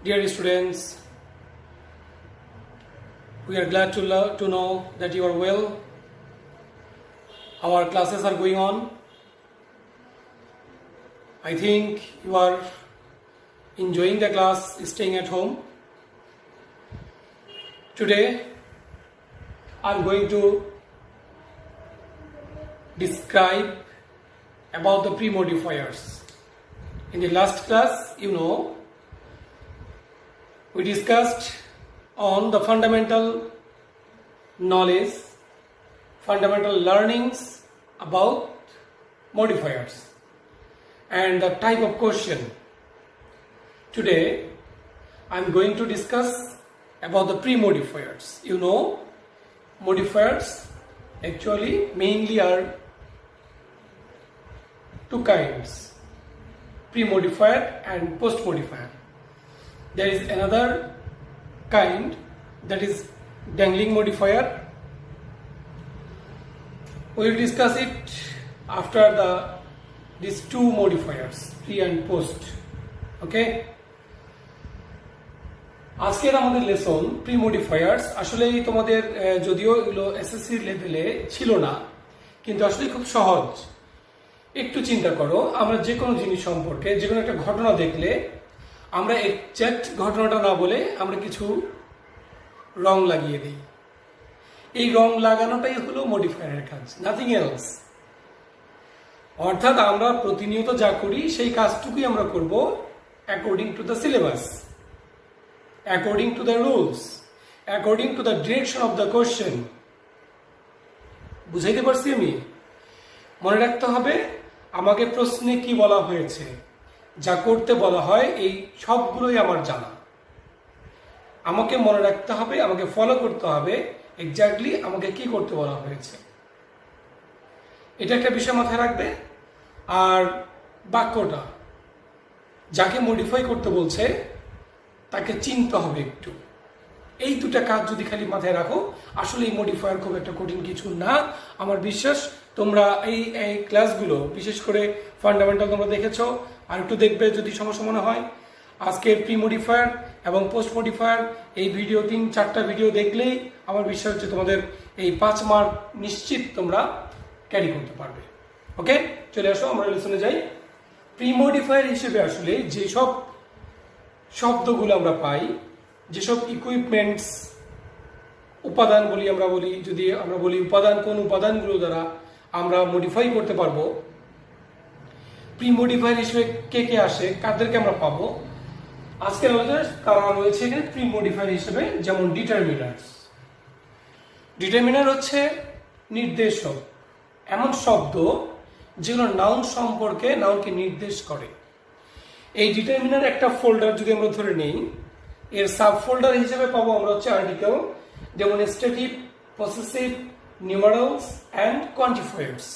Dear students, we are glad to know that you are well. Our classes are going on. I think you are enjoying the class, staying at home. Today, I am going to describe about the pre-modifiers. In the last class, we discussed on the fundamental knowledge, fundamental learnings about modifiers and the type of question. Today, I am going to discuss about the pre-modifiers. Modifiers actually mainly are two kinds, pre-modifier and post-modifier. There is another kind, that is dangling modifier. We will discuss it after these two modifiers, pre and post. Okay? আজকের আমাদের lesson pre modifiers. আসলে তোমাদের যদিও এগুলো SSC লেভেলে ছিল না, কিন্তু আসলে খুব সহজ। একটু চিন্তা করো, আমরা যে কোনো জিনিস সম্পর্কে যে কোনো একটা ঘটনা দেখলে আমরা এক্সাক্ট ঘটনাটা না বলে আমরা কিছু রং লাগিয়ে দিই। এই রং লাগানোটাই হলো মডিফায়ারের কাজ, নাথিং এলস। অর্থাৎ আমরা প্রতিনিয়ত যা করি সেই কাজটুকুই আমরা করব according to the syllabus, according to the rules, according to the direction of the question. বুঝাইতে পারছি আমি? মনে রাখতে হবে আমাকে প্রশ্নে কি বলা হয়েছে, যা করতে বলা হয় এই সবগুলোই আমার জানা। আমাকে মনে রাখতে হবে, আমাকে ফলো করতে হবে এক্স্যাক্টলি আমাকে কি করতে বলা হয়েছে। এটা একটা বিষয় মাথায় রাখবে। আর বাক্যটা যাকে মডিফাই করতে বলছে তাকে চিনতে হবে একটু। এই দুটা কাজ যদি খালি মাথায় রাখো, আসলে এই মডিফায়ার খুব একটা কঠিন কিছু না। আমার বিশ্বাস তোমরা এই ক্লাসগুলো বিশেষ করে ফান্ডামেন্টাল তোমরা দেখেছো, আর একটু দেখবে যদি সমস্যা মনে হয়। আজকের প্রি মডিফায়ার এবং পোস্ট মডিফায়ার এই ভিডিও 3-4টা ভিডিও দেখলেই আমার বিশ্বাস হচ্ছে তোমাদের এই 5 মার্ক নিশ্চিত তোমরা ক্যারি করতে পারবে। ওকে, চলে আসো আমরা লেসনে যাই। প্রি মডিফায়ার হিসেবে আসলে যেসব শব্দগুলো আমরা পাই, যেসব ইকুইপমেন্টস উপাদান যদি আমরা বলি উপাদান, কোন উপাদানগুলো দ্বারা আমরা মডিফাই করতে পারবো, প্রি মডিফায়ার হিসেবে কে কে আসে, কাদেরকে আমরা পাবো, আজকের আলোচনায় তারা রয়েছে এখানে প্রি মডিফায়ার হিসেবে। যেমন ডিটারমিনার্স। ডিটারমিনার হচ্ছে নির্দেশক, এমন শব্দ যেগুলো নাউন সম্পর্কে, নাউনকে নির্দেশ করে। এই ডিটারমিনার একটা ফোল্ডার যদি আমরা ধরে নেই, এর সাব ফোল্ডার হিসেবে পাবো আমরা হচ্ছে আর্টিকেল, যেমন স্ট্যাটিভ, পসেসিভ, নিউমারালস অ্যান্ড কোয়ান্টিফায়ার্স।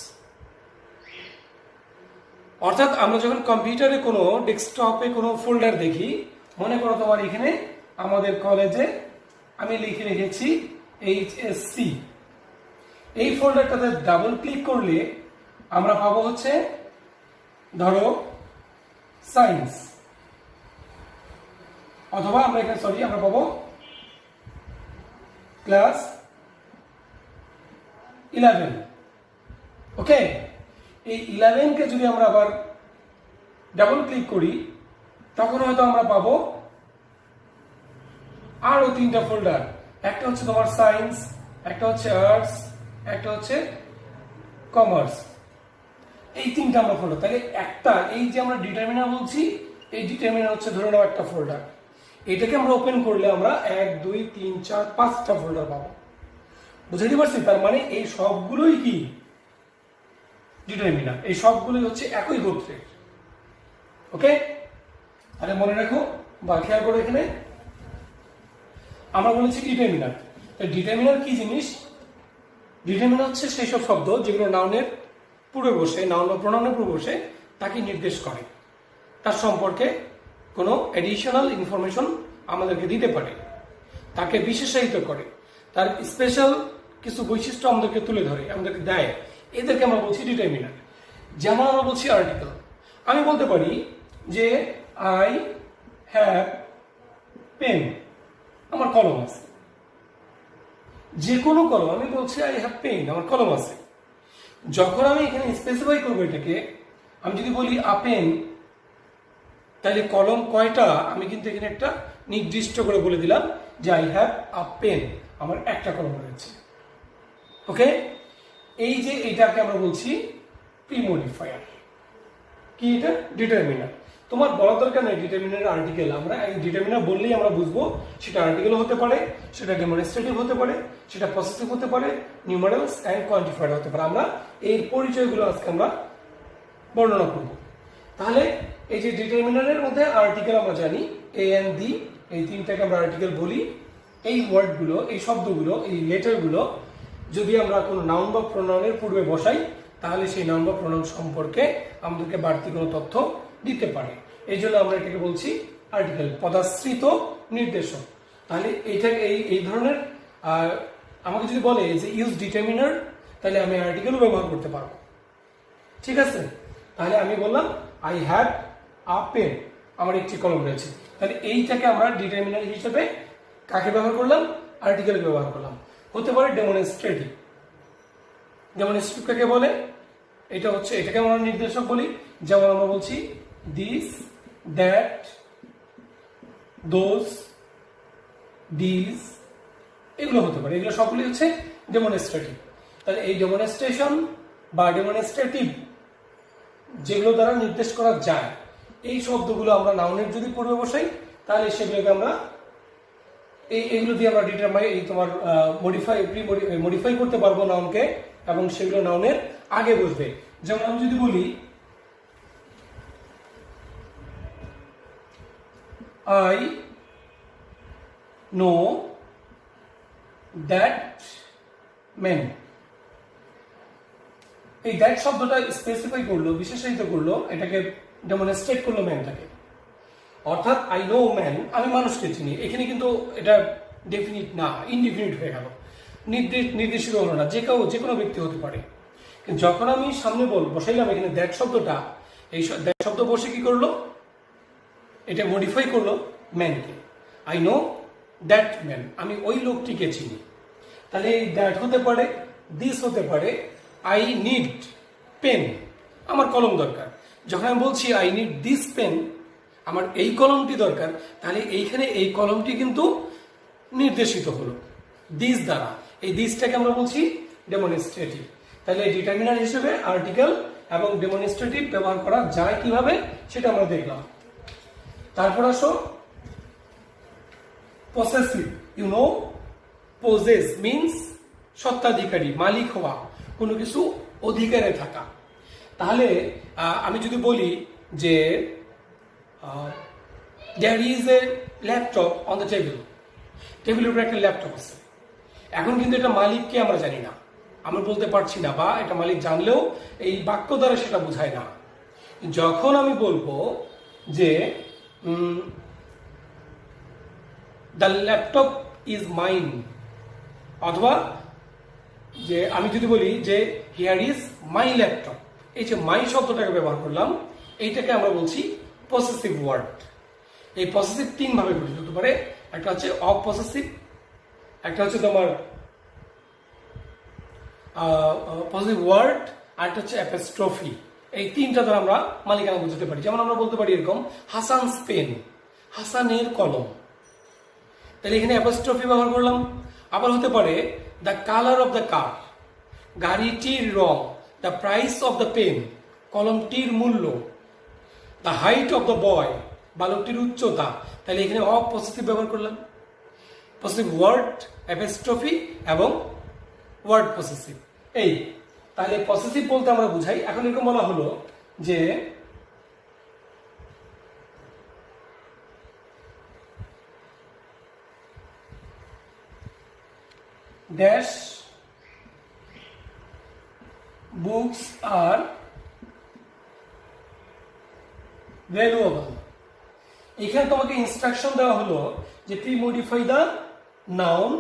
অর্থাৎ আমরা যখন কম্পিউটারে কোনো ডেস্কটপে কোনো ফোল্ডার দেখি, মনে করো তোমার এখানে আমাদের কলেজে আমি লিখে রেখেছি HSC। এই ফোল্ডারটাতে ডাবল ক্লিক করলে আমরা পাবো হচ্ছে ধরো সায়েন্স, অথবা আমরা পাবো ক্লাস 11। ওকে, এই 11 কে যদি আমরা আবার ডাবল ক্লিক করি, তখন হয়তো আমরা পাবো আরো 3টা ফোল্ডার। একটা হচ্ছে তোমার সায়েন্স, একটা হচ্ছে আর্টস, একটা হচ্ছে কমার্স। এই 3টা আমরা ফোল্ডার। তাহলে একটা, এই যে আমরা ডিটারমিনার বলছি, এই ডিটারমিনার হচ্ছে ধরে নাও একটা ফোল্ডার। এটাকে আমরা ওপেন করলে আমরা 1, 2, 3, 4, 5টা ফোল্ডার পাবো। বুঝাইতে পারছি? তার মানে এই সবগুলোই কি ডিটারমিনার, এই সবগুলোই হচ্ছে একই গোত্রের। ওকে, তাহলে মনে রাখো বা খেয়াল করো, এখানে আমরা বলেছি ডিটারমিনার। ডিটারমিনার কি জিনিস? ডিটারমিনার হচ্ছে সেই সব শব্দ যেগুলো নাউনের পূর্বে বসে, নাউন বা প্রোনাউনের পূর্বে বসে তাকে নির্দেশ করে, তার সম্পর্কে কোনো অ্যাডিশনাল ইনফরমেশন আমাদেরকে দিতে পারে, তাকে বিশেষায়িত করে, তার স্পেশাল কিছু বৈশিষ্ট্য আমাদেরকে তুলে ধরে, আমাদেরকে দেয়। এদেরকে আমরা বলছি ডিটারমিনার। যেমন আমরা বলছি আর্টিকেল। আমি বলতে পারি যে আই হ্যাভ পেন, আমার কলম আছে। যে কোনো কলম, আমি বলছি আই হ্যাভ পেন, আমার কলম আছে। যখন আমি এখানে স্পেসিফাই করবো এটাকে, আমি যদি বলি আ পেন, তাহলে কলম কয়টা আমি কিন্তু এখানে একটা নির্দিষ্ট করে বলে দিলাম যে আই হ্যাভ আ পেন, আমার একটা কলম রয়েছে। ওকে, এই যে এটাকে আমরা বলছি প্রিমোডিফায়ার। কি এটা? ডিটারমিনার। তোমার বলার দরকার নেই ডিটারমিনার আর্টিকেল, আমরা এই ডিটারমিনার বললেই আমরা বুঝবো সেটা আর্টিকেল হতে পারে, সেটা ডেমনস্ট্রেটিভ হতে পারে, সেটা পসেসিভ হতে পারে, নিউমারালস এন্ড কোয়ান্টিফায়ার হতে পারে। আমরা এই পরিচয়গুলো আজকে আমরা বর্ণনা করব। তাহলে এই যে ডিটারমিনারের মধ্যে আর্টিকেল আমরা জানি এ এন্ড দি, এই তিনটাকে আমরা আর্টিকেল বলি। এই ওয়ার্ডগুলো, এই শব্দগুলো, এই লেটারগুলো যদি আমরা কোনো নাউন বা প্রোনাউনের পূর্বে বসাই, তাহলে সেই নাউন বা প্রোনাউন সম্পর্কে আমাদেরকে বাড়তি কোনো তথ্য দিতে পারে। এই জন্য আমরা এটাকে বলছি আর্টিকেল, পদাশ্রিত নির্দেশক। তাহলে এইটা এই ধরনের আমাকে যদি বলে যে ইউজ ডিটারমিনার, তাহলে আমি আর্টিকেলও ব্যবহার করতে পারবো। ঠিক আছে, তাহলে আমি বললাম আই হ্যাভ আ পেন, আমার একটি কলম রয়েছে। তাহলে এইটাকে আমরা ডিটারমিনার হিসেবে কাকে ব্যবহার করলাম? আর্টিকেল ব্যবহার করলাম। হতে পারে ডেমনস্ট্রেটিভ। ডেমনস্ট্রেটিভ কাকে বলে? এটা হচ্ছে, এটাকে আমরা নির্দেশক বলি। যেমন আমরা বলছি দিস, দ্যাট, দোজ, দিস, এগুলো হতে পারে। এগুলো সবগুলি হচ্ছে ডেমনস্ট্রেটিভ। তাহলে এই ডেমনস্ট্রেশন বা ডেমনস্ট্রেটিভ যেগুলো দ্বারা নির্দেশ করা যায়, এই শব্দগুলো আমরা নাউনের যদি পূর্বে বসাই, তাহলে সেগুলোকে আমরা এইগুলো দিয়ে আমরা এই তোমার মডিফাই করতে পারবো নাউনকে, এবং সেগুলো নাউনের আগে বসবে। যেমন আমি যদি বলি আই নো দ্যাট ম্যান, এই দ্যাট শব্দটা স্পেসিফাই করলো, বিশেষায়িত করলো, এটাকে ডেমনস্ট্রেট করলো ম্যানটাকে। অর্থাৎ আই নো ম্যান, আমি মানুষকে চিনি। এখানে কিন্তু এটা ডেফিনিট না, ইনডিফিনিট হয়ে গেল, নির্দেশিত হলো না, যে কোনো ব্যক্তি হতে পারে। কিন্তু যখন আমি সামনে বসাইলাম এখানে দ্যাট শব্দটা, এই দ্যাট শব্দ বসে কি করলো? এটা মডিফাই করলো ম্যানকে। আই নো দ্যাট ম্যান, আমি ওই লোকটিকে চিনি। তাহলে এই দ্যাট হতে পারে, দিস হতে পারে। আই নিড পেন, আমার কলম দরকার। যখন আমি বলছি আই নিড দিস পেন, আমার এই কলমটি দরকার, তাহলে এইখানে এই কলমটি কিন্তু নির্দেশিত হলো দিস দ্বারা। এই দিসটাকে আমরা বলছি ডেমনস্ট্রেটিভ। তাহলে ডিটারমিনার হিসেবে আর্টিকেল এবং ডেমনস্ট্রেটিভ ব্যবহার করা যায় কিভাবে, সেটা আমরা দেখলাম। তারপর আসো possessive. You know, possess means সত্ত্বাধিকারী, মালিক হওয়া, কোনো কিছু অধিকারে থাকা। তাহলে আমি যদি বলি যে there is a laptop on the table, টেবিলের উপরে একটা ল্যাপটপ আছে। এখন কিন্তু এটা মালিককে আমরা জানি না, আমরা বলতে পারছি না, বা এটা মালিক জানলেও এই বাক্য দ্বারা সেটা বোঝায় না। যখন আমি বলবো যে দ্য ল্যাপটপ ইজ মাইন, অথবা যে আমি যদি বলি যে হিয়ার ইজ মাই ল্যাপটপ, এই যে মাই শব্দটাকে ব্যবহার করলাম, এইটাকে আমরা বলছি পসেসিভ ওয়ার্ড। এই পসেসিভ তিন ভাবে গঠিত হতে পারে। একটা হচ্ছে অপসেসিভ, একটা হচ্ছে তোমার পসেসিভ ওয়ার্ড, আর একটা হচ্ছে অ্যাপোস্ট্রফি। এই তিনটা দ্বারা আমরা মালিকানা বুঝতে পারি। যেমন আমরা বলতে পারি এরকম হাসানস পেন, হাসানের কলম। তাহলে এখানে অ্যাপোস্ট্রফি ব্যবহার করলাম। আবার হতে পারে the colour of the car, গাড়িটির রং, the price of the pen, কলমটির মূল্য, the height of the boy, বালকটির উচ্চতা। তাহলে এখানে অপসেসিভ ব্যবহার করলাম। পসেসিভ ওয়ার্ড, অ্যাপোস্ট্রফি এবং ওয়ার্ড পসেসিভ। এই তাহলে পসেসিভ বলতে আমরা বুঝাই। এখন এরকম বলা হলো যে ড্যাশ বুকস আর ভ্যালুয়েবল। এখানে তোমাকে ইনস্ট্রাকশন দেওয়া হলো যে pre modify the noun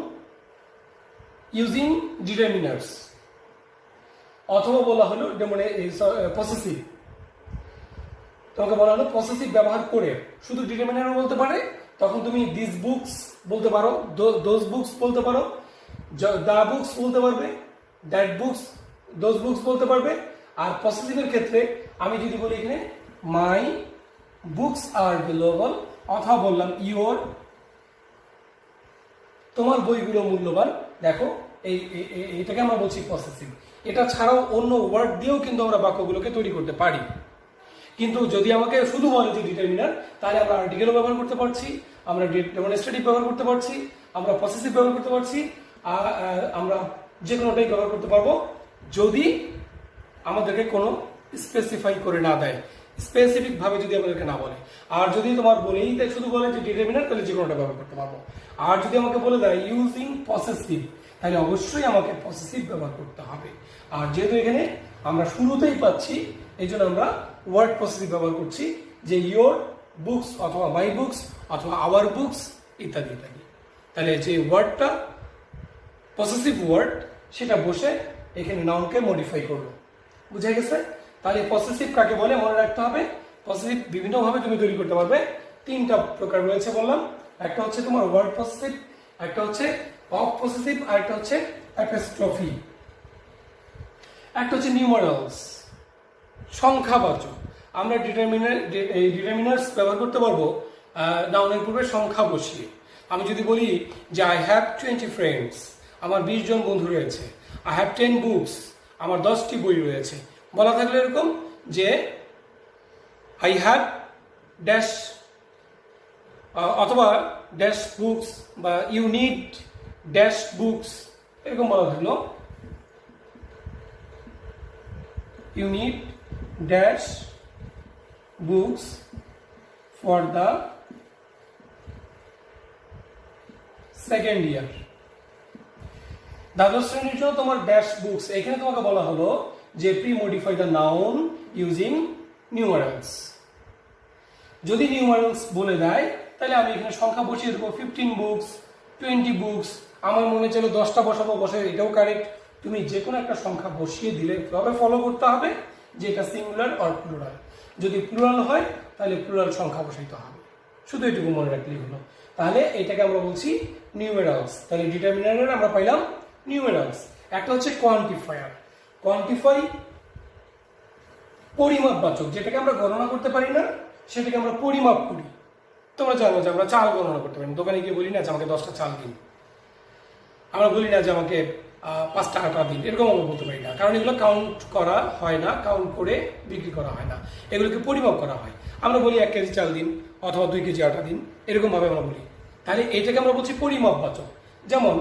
using determiners, অথবা বলা হলো পসেসিভ। তোমাকে বলা হলো পসেসিভ ব্যবহার করে, শুধু ডিটারমিনারও বলতে পারে, তখন তুমি দিস বুকস বলতে পারো, দোজ বুকস বলতে পারো, দা বুকস বলতে পারবে, দ্যাট বুকস, দোজ বুকস বলতে পারবে। আর পসেসিভের ক্ষেত্রে আমি যদি বলি এখানে মাই বুকস আর ভ্যালুয়েবল, অথবা বললাম ইওর, তোমার বইগুলো মূল্যবান। দেখো এটাকে আমরা বলছি পসেসিভ। এটা ছাড়াও অন্য ওয়ার্ড দিয়েও কিন্তু আমরা বাক্যগুলোকে তৈরি করতে পারি। কিন্তু যদি আমাকে শুধু বলে যে ডিটারমিনার, তাহলে আমরা আর্টিকেলও ব্যবহার করতে পারছি, আমরা ডেমনস্ট্রেটিভ ব্যবহার করতে পারছি, আমরা পসেসিভ ব্যবহার করতে পারছি, আমরা যে কোনোটাই ব্যবহার করতে পারবো যদি আমাদেরকে কোনো স্পেসিফাই করে না দেয়, স্পেসিফিক ভাবে যদি আমাদেরকে না বলে। আর যদি তোমার বলেই দেয়, শুধু বলে যে ডিটারমিনার, তাহলে যে কোনোটা ব্যবহার করতে পারবো। আর যদি আমাকে বলে দেয় ইউজিং পসেসিভ, তাহলে অবশ্যই আমাকে পসেসিভ ব্যবহার করতে হবে। আর যেহেতু এখানে আমরা শুরুতেই পাচ্ছি, এই জন্য আমরা ওয়ার্ড পসেসিভ ব্যবহার করছি, যে ইয়োর বুকস অথবা মাই বুকস অথবা আওয়ার বুকস ইত্যাদি ইত্যাদি। তাহলে যে ওয়ার্ডটা পসেসিভ ওয়ার্ড, সেটা বসে এখানে নাউনকে মডিফাই করলো। বুঝা গেছে? তাহলে পসেসিভ কাকে বলে মনে রাখতে হবে। পসেসিভ বিভিন্নভাবে তুমি তৈরি করতে পারবে। তিনটা প্রকার রয়েছে বললাম। একটা হচ্ছে তোমার ওয়ার্ড পসেসিভ, একটা হচ্ছে অফ পসেসিভ, আর একটা হচ্ছে অ্যাপোস্ট্রফি, একটা হচ্ছে নিউমারালস, সংখ্যাবাচক। আমরা ডিটারমিনার্স ব্যবহার করতে পারবো নাউনের পূর্বে সংখ্যা বসিয়ে। আমি যদি বলি যে আই হ্যাভ 20 ফ্রেন্ডস, আমার 20 জন বন্ধু রয়েছে। আই হ্যাভ 10 বুকস, আমার 10টি বই রয়েছে। বলা থাকলে এরকম যে আই হ্যাভ ড্যাশ অথবা ড্যাশ বুকস, বা ইউ নিড ড্যাশ বুকস, এরকম বলা থাকলো you need dash books for the second year. দ্বাদশ শ্রেণীর জন্য তোমার ড্যাশ বুকস, এখানে তোমাকে বলা হলো যে pre modify the noun using numerals. যদি নিউমারালস বলে দেয়, তাহলে আমি এখানে সংখ্যা বসিয়ে দেবো 15 বুকস, 20 বুকস। আমার মনে চলো 10টা বসাবো, বসে, এটাও কারেক্ট। তুমি যে কোনো একটা সংখ্যা বসিয়ে দিলে তবে ফলো করতে হবে যে এটা সিঙ্গুলার অর প্লুরাল। যদি প্লুরাল হয় তাহলে প্লুরাল সংখ্যা বসাইতে হবে, শুধু এটুকু মনে রাখলেই হলো। তাহলে এটাকে আমরা বলছি নিউমেরালস। তাহলে ডিটারমিনারের আমরা পাইলাম নিউমেরালস। একটা হচ্ছে কোয়ান্টিফায়ার। কোয়ান্টিফাই পরিমাপবাচক, যেটাকে আমরা গণনা করতে পারি না সেটাকে আমরা পরিমাপ করি। তোমরা জানো যে আমরা চাল গণনা করতে পারি, দোকানে গিয়ে বলি না যে আমাকে 10টা চাল দিন, আমরা বলি না যে আমাকে 5টা আটা দিন, এরকম আমরা বলতে পারি না, কারণ এগুলো কাউন্ট করা হয় না, কাউন্ট করে বিক্রি করা হয় না, এগুলোকে পরিমাপ করা হয়। আমরা বলি 1 কেজি চাল দিন অথবা 2 কেজি আটা দিন, এরকম ভাবে আমরা বলি। তাহলে এটাকে আমরা বলছি পরিমাপবাচক। যেমন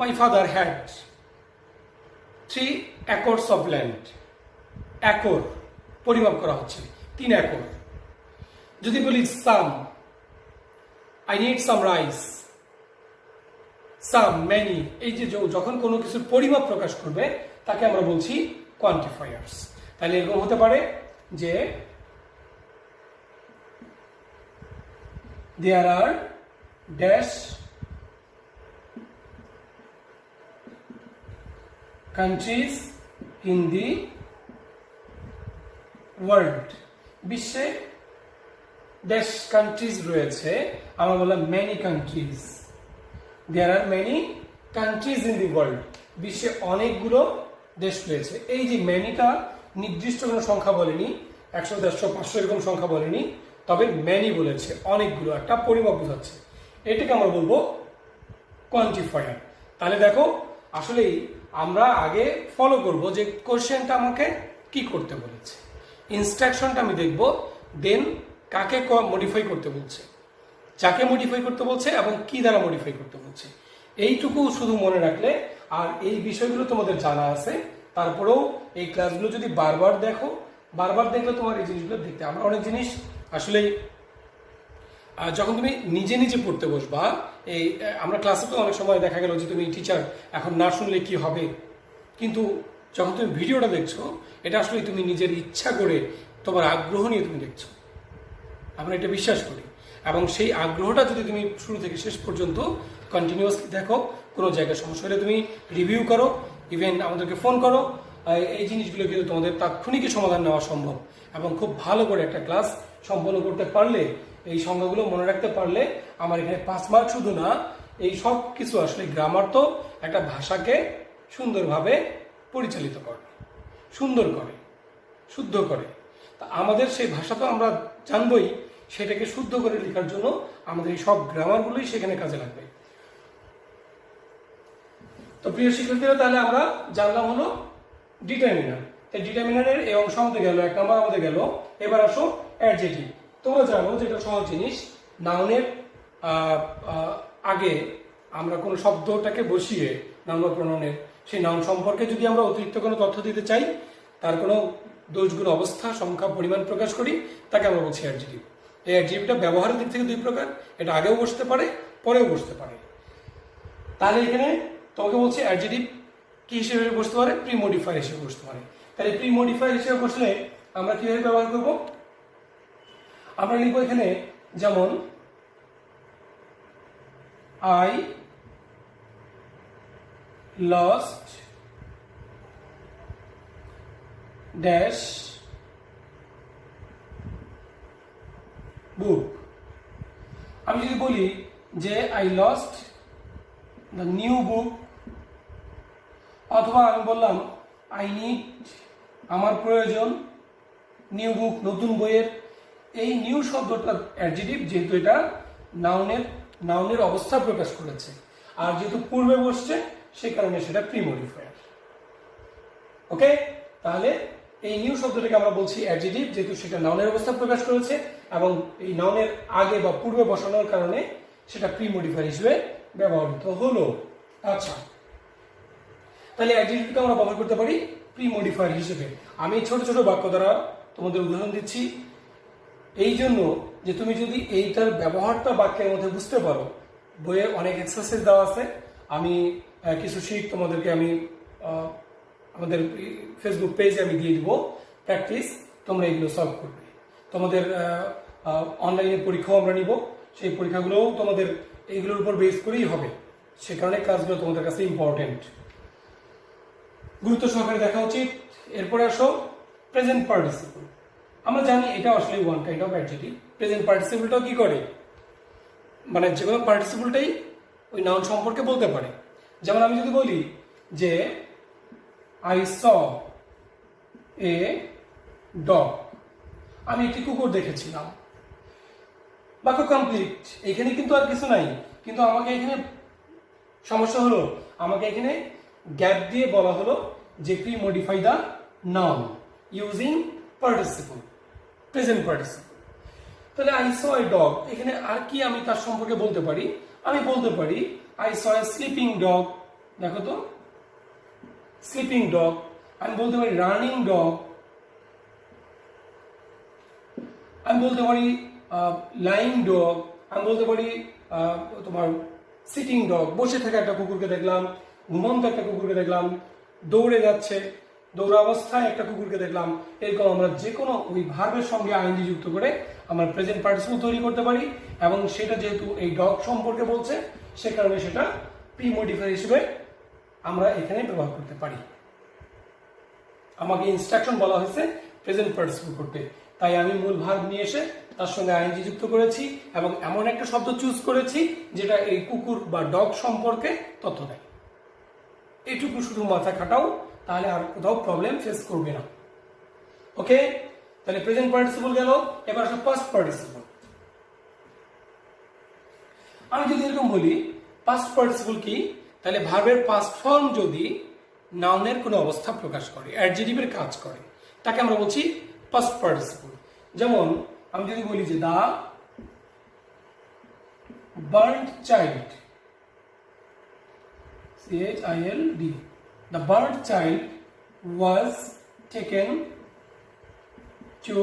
my father had 3 acres of land. Acre পরিমাপ করা হচ্ছে, 3 একর। যদি বলি some, I need some rice, some, many, এই যে যখন কোনো কিছুর পরিমাপ প্রকাশ করবে তাকে আমরা বলছি কোয়ান্টিফায়ার্স। তাহলে এরকম হতে পারে যে there are dash countries in the world. বিশ্বে ড্যাশ কান্ট্রিজ রয়েছে, আমরা বললাম many countries. There are many countries in the world, বিশ্বে অনেকগুলো দেশ রয়েছে। এই যে মেনিটা নির্দিষ্ট কোনো সংখ্যা বলেনি, 100, 150, 500 এরকম সংখ্যা বলেনি, তবে মেনি বলেছে, অনেকগুলো, একটা পরিমাপ বোঝাচ্ছে। এটাকে আমরা বলবো কোয়ান্টিফায়ার। তাহলে দেখো, আসলেই আমরা আগে ফলো করব যে কোশ্চেনটা আমাকে কি করতে বলেছে, ইনস্ট্রাকশনটা আমি দেখব, দেন কাকে মডিফাই করতে বলছে, যাকে মডিফাই করতে বলছে এবং কি দ্বারা মডিফাই করতে বলছে, এইটুকু শুধু মনে রাখলে, আর এই বিষয়গুলো তোমাদের জানা আছে, তারপরেও এই ক্লাসগুলো যদি বারবার দেখো, বারবার দেখলে তোমার এই জিনিসগুলো দেখতে, আমরা অনেক জিনিস আসলে যখন তুমি নিজে নিজে পড়তে বসবা, এই আমরা ক্লাসে তো অনেক সময় দেখা গেল যে তুমি টিচার এখন না শুনলে কি হবে, কিন্তু যখন তুমি ভিডিওটা দেখছো, এটা আসলে তুমি নিজের ইচ্ছা করে তোমার আগ্রহ নিয়ে তুমি দেখছো, আমরা এটা বিশ্বাস করি। এবং সেই আগ্রহটা যদি তুমি শুরু থেকে শেষ পর্যন্ত কন্টিনিউয়াসলি দেখো, কোনো জায়গায় সমস্যা হলে তুমি রিভিউ করো, ইভেন আমাদেরকে ফোন করো, এই জিনিসগুলো কিন্তু তোমাদের তাৎক্ষণিকই সমাধান নেওয়া সম্ভব। এবং খুব ভালো করে একটা ক্লাস সম্পন্ন করতে পারলে এই সংজ্ঞাগুলো মনে রাখতে পারলে আমার এখানে 5 মার্ক শুধু না, এই সব কিছু আসলে গ্রামার তো একটা ভাষাকে সুন্দরভাবে পরিচালিত করে, সুন্দর করে, শুদ্ধ করে। তা আমাদের সেই ভাষা তো আমরা জানবই, সেটাকে শুদ্ধ করে লেখার জন্য আমাদের এই সব গ্রামারগুলোই সেখানে কাজে লাগবে। তো প্রিয় শিক্ষার্থীরা, তাহলে আমরা জানলাম হলো ডিটারমিনার। এই ডিটারমিনারের এই অংশ আমাদের গেল, 1 নম্বর আমাদের গেল। এবার আসো অ্যাডজেক্টিভ। তোমরা জানো যেটা সহজ জিনিস, নাউনের আগে আমরা কোনো শব্দটাকে বসিয়ে নাউন বা প্রোনাউনের সেই নাউন সম্পর্কে যদি আমরা অতিরিক্ত কোনো তথ্য দিতে চাই, তার কোনো দোষগুণ, অবস্থা, সংখ্যা, পরিমাণ প্রকাশ করি, তাকে আমরা বলছি অ্যাডজেক্টিভ। এই অ্যাডজেক্টিভটা ব্যবহারের দিক থেকে 2 প্রকার, এটা আগেও বসতে পারে, পরেও বসতে পারে। তাহলে এখানে তোমাকে বলছি অ্যাডজেক্টিভ কি হিসেবে বসতে পারে? প্রি মডিফায়ার হিসেবে বসতে পারে। তাহলে প্রি মডিফায়ার হিসেবে বসলে আমরা কিভাবে ব্যবহার করব? আমরা লিখবো এখানে যেমন I lost dash book। আমি যদি বলি যে I lost the new book, অথবা আমি বললাম I need, আমার প্রয়োজন, নিউ বুক, নতুন বইয়ের, এই নিউ শব্দটা অ্যাডজেক্টিভ, যেহেতু এটা নাউনের অবস্থা প্রকাশ করেছে, আর যেহেতু পূর্বে বসছে সেই কারণে সেটা প্রি মডিফায়ার। ওকে, তাহলে এই নিউ শব্দটাকে আমরা বলছি অ্যাডজেক্টিভ, যেহেতু সেটা নাউনের অবস্থা প্রকাশ করেছে এবং এই নাউনের আগে বা পূর্বে বসানোর কারণে সেটা প্রি মডিফায়ার হিসেবে ব্যবহৃত হলো। আচ্ছা, তাহলে অ্যাডজেক্টিভকে আমরা ব্যবহার করতে পারি প্রি মডিফায়ার হিসেবে। আমি ছোট ছোট বাক্য দ্বারা তোমাদের উদাহরণ দিচ্ছি, এই জন্য যে তুমি যদি এইটার ব্যবহারটা বাক্যের মধ্যে বুঝতে পারো। বইয়ে অনেক এক্সারসাইজ দেওয়া আছে, আমি কিছু শিট তোমাদেরকে আমি আমাদের ফেসবুক পেজে আমি দিয়ে দিব, প্র্যাকটিস, তোমরা এগুলো সলভ করবে। তোমাদের অনলাইনে পরীক্ষাও আমরা নিব, সেই পরীক্ষাগুলোও তোমাদের এইগুলোর উপর বেস করেই হবে, সে কারণে কাজগুলো তোমাদের কাছে ইম্পর্টেন্ট, গুরুত্ব সহকারে দেখা উচিত। এরপরে আসো প্রেজেন্ট পার্টিসিপল। আমরা জানি এটা আসলে one kind of adjective. Present পার্টিসিপলটাও কি করে, মানে যে কোনো পার্টিসিপলটাই ওই নাউন সম্পর্কে বলতে পারে। যেমন আমি যদি বলি যে আই স এ ডগ, আমি একটি কুকুর দেখেছিলাম, বাক্য কমপ্লিট। এখানে কিন্তু আর কিছু নাই, কিন্তু আমাকে এখানে সমস্যা হলো, আমাকে এখানে গ্যাপ দিয়ে বলা হলো যে pre modify the noun using participle, present participle. তাহলে আই স এ ডগ, এখানে আর কি আমি তার সম্পর্কে বলতে পারি? আমি বলতে পারি I saw A sleeping dog, দেখো তো স্লিপিং ডগ। আমি বলতে পারি রানিং ডগ, আমি বলতে পারি লাইং ডগ, আমি বলতে পারি তোমার সিটিং ডগ, বসে থাকা একটা কুকুরকে দেখলাম, ঘুমন্ত একটা কুকুরকে দেখলাম, দৌড়ে যাচ্ছে, দৌড়া অবস্থায় একটা কুকুরকে দেখলাম। এরকম আমরা যে কোনো ওই ভার্বের সঙ্গে আইএনজি যুক্ত করে আমরা প্রেজেন্ট পার্টিসিপল তৈরি করতে পারি, এবং সেটা যেহেতু এই ডগ সম্পর্কে বলছে সে কারণে সেটা প্রি মডিফায়ার হিসেবে আমরা এখানে ব্যবহার করতে পারি। আমাকে ইনস্ট্রাকশন বলা হয়েছে প্রেজেন্ট পার্টিসিপল করতে, তাই আমি মূল ভার্ব নিয়ে এসে তার সঙ্গে আইএনজি যুক্ত করেছি এবং এমন একটা শব্দ চুজ করেছি যেটা এই কুকুর বা ডগ সম্পর্কে তথ্য দেয়। এইটুকু শুধু মাথা খাটাও, তাহলে আর কোথাও প্রবলেম ফেস করবে না। ওকে, তাহলে প্রেজেন্ট পার্টিসিপল গেল। এবার আসলে পাস্ট পার্টিসিপল। আমি যদি এরকম বলি পাস্ট পার্টিসিপল কি, তাহলে ভার্বের পাস্ট ফর্ম যদি নাউনের কোনো অবস্থা প্রকাশ করে, অ্যাডজেক্টিভের কাজ করে, তাকে আমরা বলছি পাস্ট পার্টিসিপল। যেমন আমি যদি বলি যে the burnt child, CHILD, the burnt child was taken to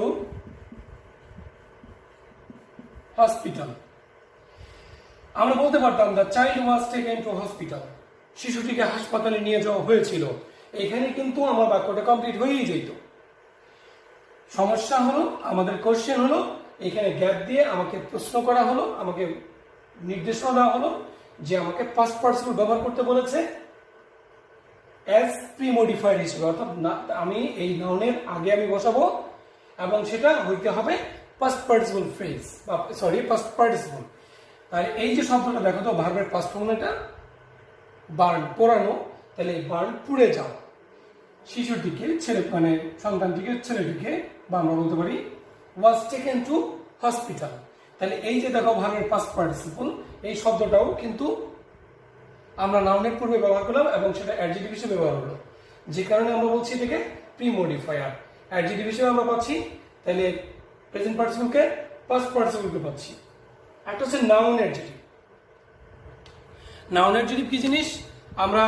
hospital. আমরা বলতে পারতাম the child was taken to hospital, শিশুটিকে হাসপাতালে নিয়ে যাওয়া হয়েছিল। এখানে কিন্তু আমার বাক্যটা কমপ্লিট হয়েই যেত। সমস্যা হলো, আমাদের কোশ্চেন হলো, এখানে গ্যাপ দিয়ে আমাকে প্রশ্ন করা হলো, আমাকে নির্দেশনা দেওয়া হলো যে আমাকে পাস্ট পার্টিসিপল ব্যবহার করতে বলেছে অ্যাজ প্রি মডিফায়ার হিসেবে, অর্থাৎ আমি এই নাউনের আগে আমি বসাবো এবং সেটা হইতে হবে পাস্ট পার্টিসিপল ফ্রেজ বা সরি পাস্ট পার্টিসিপল। আর এই যে শব্দটা দেখো তো, ভার্বের পাস্ট ফর্ম এটা বার্ন, পোড়ানো। তাহলে এই বার্ন, পুড়ে যাওয়া। শিশুটিকে, মানে সন্তানটিকে, ছেলেটিকে, বা আমরা বলতে পারি ওয়াজ টেকেন টু হসপিটাল। তাহলে এই যে দেখো ভার্বের পাস্ট পার্টিসিপল, এই শব্দটাও কিন্তু আমরা নাউনের পূর্বে ব্যবহার করলাম এবং সেটা অ্যাডজেক্টিভ হিসেবে ব্যবহার হলো, যে কারণে আমরা বলছি এটাকে প্রি মডিফায়ার। অ্যাডজেক্টিভ হিসেবে আমরা পাচ্ছি, তাহলে প্রেজেন্ট পার্টিসিপলকে, পাস্ট পার্টিসিপলকে পাচ্ছি। একটা হচ্ছে নাউন অ্যাডজেক্টিভ। নাউন অ্যাডজেক্টিভ কি জিনিস আমরা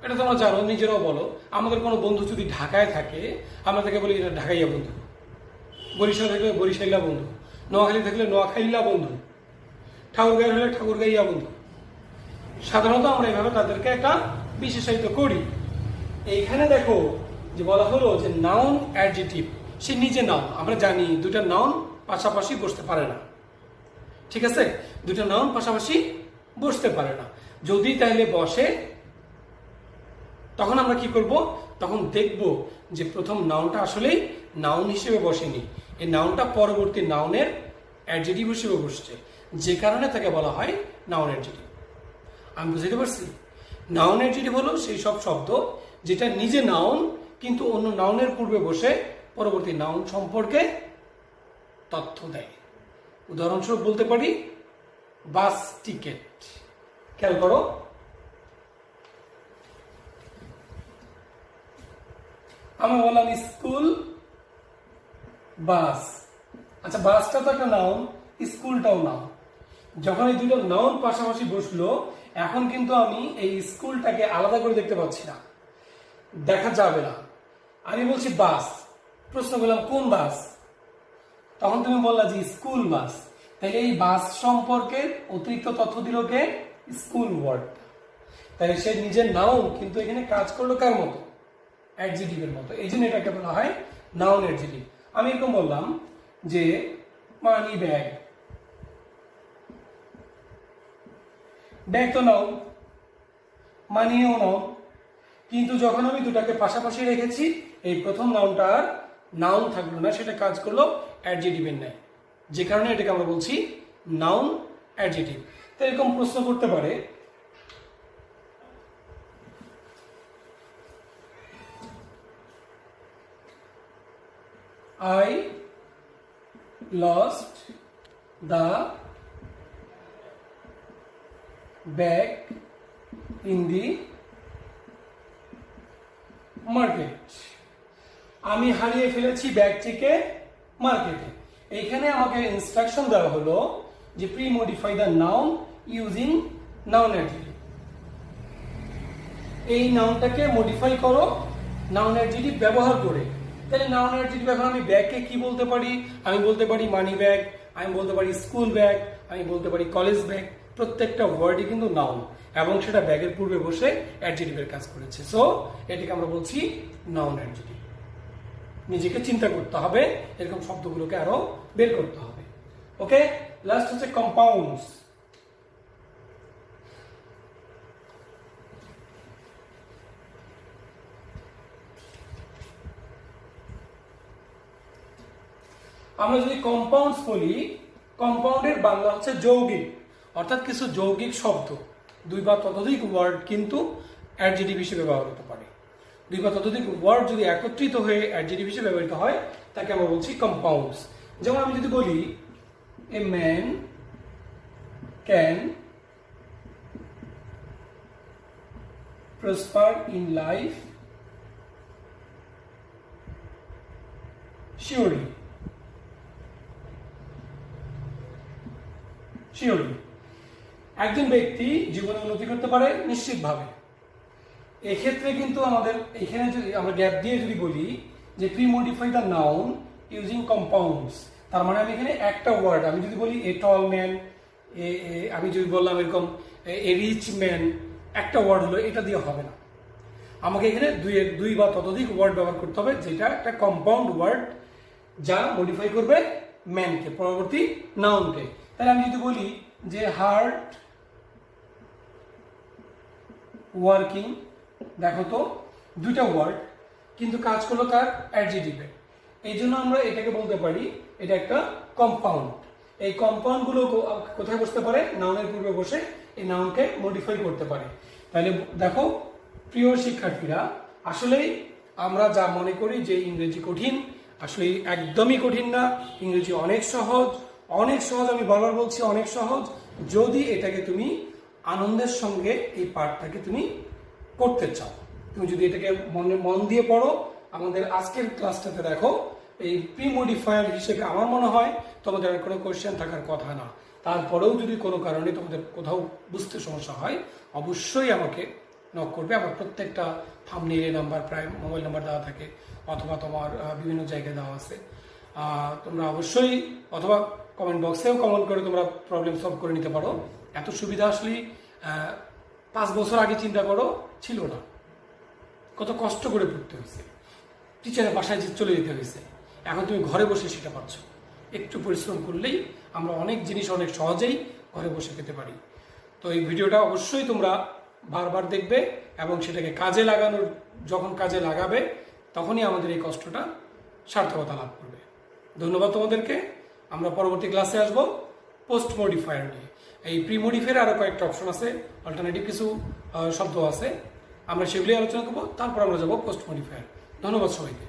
এটা তোমরা জানো, নিজেরাও বলো। আমাদের কোনো বন্ধু যদি ঢাকায় থাকে, আমরা তাকে বলি এটা ঢাকাইয়া বন্ধু। বরিশাল থাকলে বরিশাইলা বন্ধু, নোয়াখালী থাকলে নোয়াখাইলা বন্ধু, ঠাকুরগাঁয়ের হলে ঠাকুরগাইয়া বন্ধু। সাধারণত আমরা এইভাবে তাদেরকে একটা বিশেষায়িত করি। এইখানে দেখো যে বলা হলো যে নাউন অ্যাডজেক্টিভ, সে নিজে নাউন। আমরা জানি দুটা নাউন পাশাপাশি বসতে পারে না, ঠিক আছে? দুটা নাউন পাশাপাশি বসতে পারে না। যদি তাহলে বসে, তখন আমরা কি করব? তখন দেখব যে প্রথম নাউনটা আসলেই নাউন হিসেবে বসেনি, এই নাউনটা পরবর্তী নাউনের অ্যাডজেক্টিভ হিসেবে বসছে, যে কারণে তাকে বলা হয় নাউন অ্যাডজেক্টিভ। আমি বুঝতে পারছি? নাউন অ্যাডজেক্টিভ হলো সেই সব শব্দ যেটা নিজে নাউন কিন্তু অন্য নাউনের পূর্বে বসে পরবর্তী নাউন সম্পর্কে তথ্য দেয়। উদাহরণস্বরূপ বলতে পারি বাস টিকেট। খেয়াল করো, আমি বললাম স্কুল বাস। আচ্ছা, বাসটা তো একটা নাউন, স্কুলটাও নাউন। যখন এই দুটো নাউন পাশাপাশি বসলো, এখন কিন্তু আমি এই স্কুলটাকে আলাদা করে দেখতে পাচ্ছি না, দেখা যাবে না। আমি বলছি বাস, প্রশ্ন করলাম কোন বাস, তখন তুমি বললা যে স্কুল বাস। তাহলে এই বাস সম্পর্কে অতিরিক্ত তথ্য দিল কে? School word. তাহলে সে নিজের নাউন কিন্তু এখানে কাজ করলো কার মতো? অ্যাডজেক্টিভের মতো। এই জন্য এটাকে বলা হয় নাউন অ্যাডজেক্টিভ। আমি এরকম বললাম যে মানি ব্যাগ, ব্যাগ তো নাউন, মানিও নাউন, কিন্তু যখন আমি দুটাকে পাশাপাশি রেখেছি, এই প্রথম নাউনটা আর নাউন থাকলো না, সেটা কাজ করলো অ্যাডজেক্টিভের ন্যায়, যে কারণে এটাকে আমরা বলছি নাউন অ্যাডজেক্টিভ। তো এরকম প্রশ্ন করতে পারে, I lost the bag in the market. আমি হারিয়ে ফেলেছি ব্যাগটিকে মার্কেটে। এইখানে আমাকে ইনস্ট্রাকশন দেওয়া হলো যে pre modify the noun using noun adjective. এই নাউনটাকে মডিফাই করো নাউন অ্যাডজেক্টিভ ব্যবহার করে। তাহলে নাউন অ্যাডজেক্টিভ এখন আমি ব্যাগকে কি বলতে পারি? আমি বলতে পারি মানি ব্যাগ, আমি বলতে পারি স্কুল ব্যাগ, আমি বলতে পারি কলেজ ব্যাগ। প্রত্যেকটা ওয়ার্ডই কিন্তু নাউন এবং সেটা ব্যাগের পূর্বে বসে অ্যাডজেক্টিভের কাজ করেছে। সো এটাকে আমরা বলছি নাউন অ্যাডজেক্টিভ। নিজেকে চিন্তা করতে হবে, এরকম শব্দগুলোকে আরো বের করতে হবে। ওকে, লাস্ট হচ্ছে কম্পাউন্ডস। আমরা যদি কম্পাউন্ডস বলি, কম্পাউন্ডের বাংলা হচ্ছে যৌগিক, অর্থাৎ কিছু যৌগিক শব্দ, দুই বা ততোধিক ওয়ার্ড কিন্তু অ্যাডজেক্টিভ হিসেবে ব্যবহার হতে পারে। দুই বা ততোধিক ওয়ার্ড যদি একত্রিত হয়ে অ্যাডজেক্টিভ হিসেবে ব্যবহৃত হয়, তাকে আমরা বলছি কম্পাউন্ডস। যেমন আমি যদি বলি a man can prosper in life surely. Surely একজন ব্যক্তি জীবনে উন্নতি করতে পারে নিশ্চিতভাবে। এক্ষেত্রে কিন্তু আমাদের এখানে যদি আমরা গ্যাপ দিয়ে যদি বলি যে pre modify the noun using compounds, তার মানে আমি এখানে একটা ওয়ার্ড, আমি যদি বলি এ টল ম্যান, আমি যদি বললাম এরকম এ রিচ ম্যান, একটা ওয়ার্ড হলো, এটা দিয়ে হবে না। আমাকে এখানে দুই বা ততোধিক ওয়ার্ড ব্যবহার করতে হবে, যেটা একটা কম্পাউন্ড ওয়ার্ড যা মডিফাই করবে ম্যানকে, পরবর্তী নাউনকে। তাহলে আমি যদি বলি যে হার্ড ওয়ার্কিং, দেখো তো দুইটা ওয়ার্ড কিন্তু কাজ করলো কার? অ্যাডজেক্টিভে। এই জন্য আমরা এটাকে বলতে পারি এটা একটা কম্পাউন্ড। এই কম্পাউন্ডগুলো কোথায় বসতে পারে? নাউনের পূর্বে বসে এই নাউনকে মডিফাই করতে পারে। তাহলে দেখো প্রিয় শিক্ষার্থীরা, আসলেই আমরা যা মনে করি যে ইংরেজি কঠিন, আসলে একদমই কঠিন না। ইংরেজি অনেক সহজ, অনেক সহজ। আমি বারবার বলছি অনেক সহজ, যদি এটাকে তুমি আনন্দের সঙ্গে এই পাঠটাকে তুমি করতে চাও। তুমি যদি এটাকে মন দিয়ে পড়ো, আমাদের আজকের ক্লাসটাতে দেখো, এই প্রি মডিফায়ার হিসেবে আমার মনে হয় তোমাদের আর কোনো কোয়েশ্চেন থাকার কথা না। তারপরেও যদি কোনো কারণে তোমাদের কোথাও বুঝতে সমস্যা হয়, অবশ্যই আমাকে নক করবে। আমার প্রত্যেকটা থাম্বনেইলে নাম্বার, প্রায় মোবাইল নাম্বার দেওয়া থাকে, অথবা তোমার বিভিন্ন জায়গায় দেওয়া আছে। তোমরা অবশ্যই, অথবা কমেন্ট বক্সেও কমেন্ট করে তোমরা প্রবলেম সলভ করে নিতে পারো। এত সুবিধা আসলে 5 বছর আগে চিন্তা করো ছিল না। কত কষ্ট করে পড়তে হয়েছে, টিচারের বাসায় চলে যেতে হয়েছে। এখন তুমি ঘরে বসে সেটা পাচ্ছ। একটু পরিশ্রম করলেই আমরা অনেক জিনিস অনেক সহজেই ঘরে বসে পেতে পারি। তো এই ভিডিওটা অবশ্যই তোমরা বারবার দেখবে এবং সেটাকে কাজে লাগানোর, যখন কাজে লাগাবে তখনই আমাদের এই কষ্টটা সার্থকতা লাভ করবে। ধন্যবাদ তোমাদেরকে। আমরা পরবর্তী ক্লাসে আসব পোস্ট মডিফায়ার নিয়ে। এই প্রি মডিফায়ার আরও কয়েকটা অপশন আছে, অল্টারনেটিভ কিছু শব্দ আছে, আমরা সেগুলি আলোচনা করবো। তারপর আমরা যাবো পোস্ট মডিফায়ার। ধন্যবাদ সবাইকে।